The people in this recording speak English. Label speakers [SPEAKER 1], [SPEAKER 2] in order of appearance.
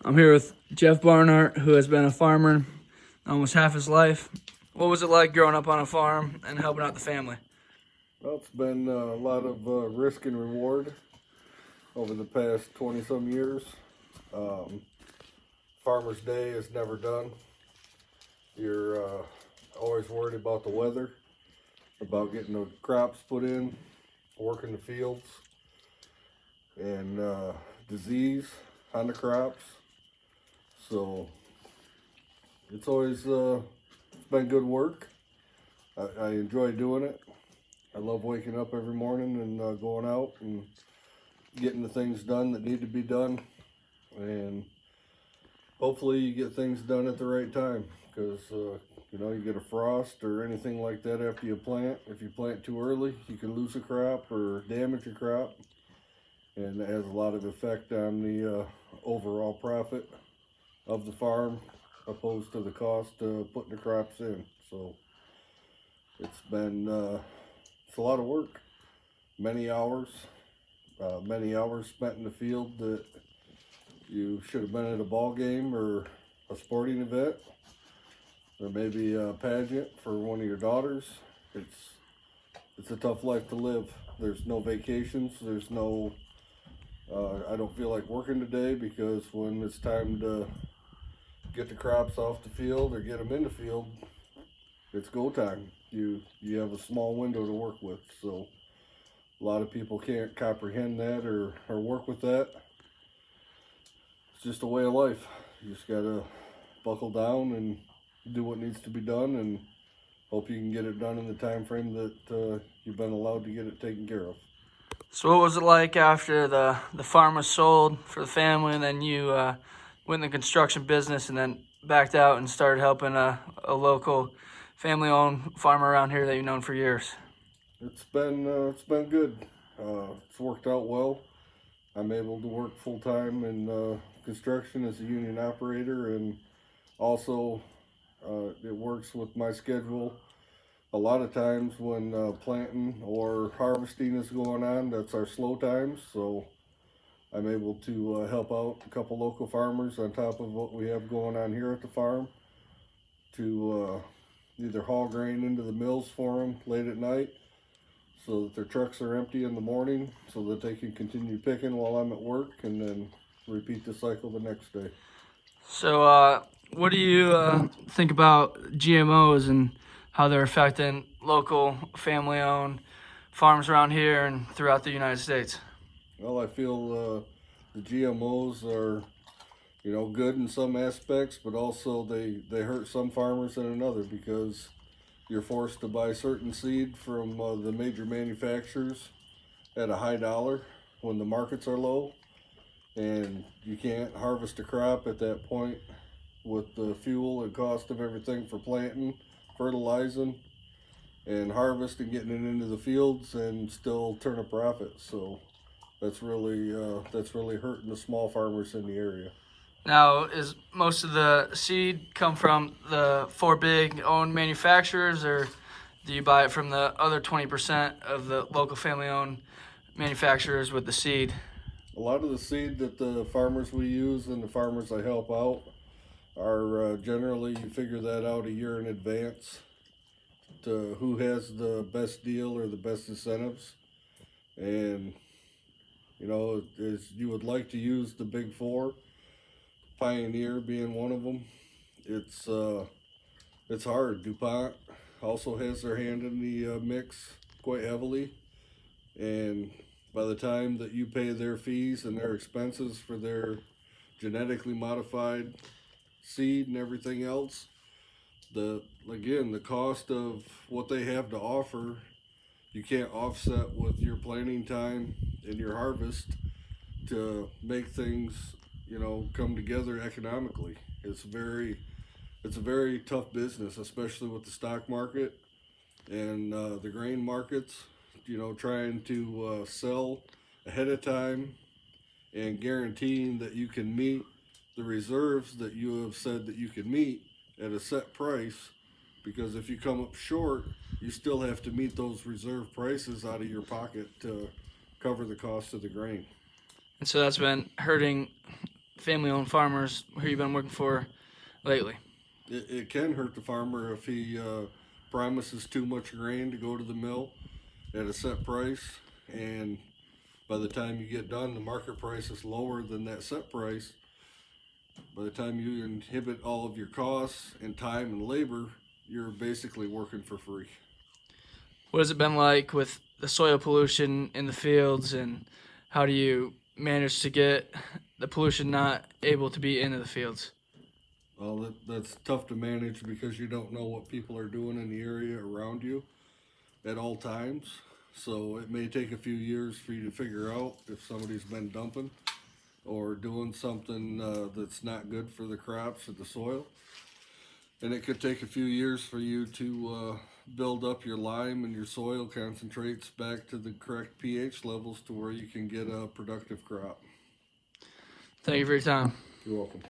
[SPEAKER 1] I'm here with Jeff Barnhart, who has been a farmer almost half his life. What was it like growing up on a farm and helping out the family?
[SPEAKER 2] Well, it's been a lot of risk and reward over the past 20 some years. Um, Farmer's Day is never done. You're always worried about the weather, about getting the crops put in, working the fields, and disease on the crops. So it's always it's been good work. I enjoy doing it. I love waking up every morning and going out and getting the things done that need to be done. And hopefully you get things done at the right time because, you get a frost or anything like that after you plant. If you plant too early, you can lose a crop or damage a crop. And that has a lot of effect on the overall profit of the farm opposed to the cost of putting the crops in. So it's been it's a lot of work, many hours spent in the field that you should have been at a ball game or a sporting event or maybe a pageant for one of your daughters. It's a tough life to live. There's no vacations. There's no I don't feel like working today because when it's time to get the crops off the field or get them in the field, it's go time. You have a small window to work with. So a lot of people can't comprehend that or work with that. It's just a way of life. You just gotta buckle down and do what needs to be done and hope you can get it done in the time frame that you've been allowed to get it taken care of.
[SPEAKER 1] So what was it like after the farm was sold for the family, and then you went in the construction business and then backed out and started helping a local family-owned farmer around here that you've known for years?
[SPEAKER 2] It's been good. It's worked out well. I'm able to work full time in construction as a union operator, and also it works with my schedule. A lot of times when planting or harvesting is going on, that's our slow times. So I'm able to help out a couple local farmers on top of what we have going on here at the farm to either haul grain into the mills for them late at night so that their trucks are empty in the morning so that they can continue picking while I'm at work and then repeat the cycle the next day.
[SPEAKER 1] So what do you think about GMOs and how they're affecting local family-owned farms around here and throughout the United States?
[SPEAKER 2] Well, I feel the GMOs are, good in some aspects, but also they hurt some farmers in another because you're forced to buy certain seed from the major manufacturers at a high dollar when the markets are low, and you can't harvest a crop at that point with the fuel and cost of everything for planting, fertilizing, and harvest and getting it into the fields and still turn a profit. So that's really hurting the small farmers in the area.
[SPEAKER 1] Now, is most of the seed come from the four big owned manufacturers, or do you buy it from the other 20% of the local family-owned manufacturers with the seed?
[SPEAKER 2] A lot of the seed that the farmers we use and the farmers I help out are generally, you figure that out a year in advance to who has the best deal or the best incentives. And, as you would like to use the big four, Pioneer being one of them, it's hard. DuPont also has their hand in the mix quite heavily. And by the time that you pay their fees and their expenses for their genetically modified seed and everything else, the cost of what they have to offer, you can't offset with your planting time and your harvest to make things, come together economically. It's a very tough business, especially with the stock market and the grain markets. Trying to sell ahead of time and guaranteeing that you can meet the reserves that you have said that you can meet at a set price, because if you come up short, you still have to meet those reserve prices out of your pocket to cover the cost of the grain.
[SPEAKER 1] And so that's been hurting family-owned farmers who you've been working for lately?
[SPEAKER 2] It can hurt the farmer if he promises too much grain to go to the mill at a set price, and by the time you get done, the market price is lower than that set price. By the time you inhibit all of your costs and time and labor, you're basically working for free.
[SPEAKER 1] What has it been like with the soil pollution in the fields, and how do you manage to get the pollution not able to be into the fields?
[SPEAKER 2] Well, that's tough to manage because you don't know what people are doing in the area around you at all times. So it may take a few years for you to figure out if somebody's been dumping or doing something that's not good for the crops or the soil. And it could take a few years for you to build up your lime and your soil concentrates back to the correct pH levels to where you can get a productive crop.
[SPEAKER 1] Thank you for your time.
[SPEAKER 2] You're welcome.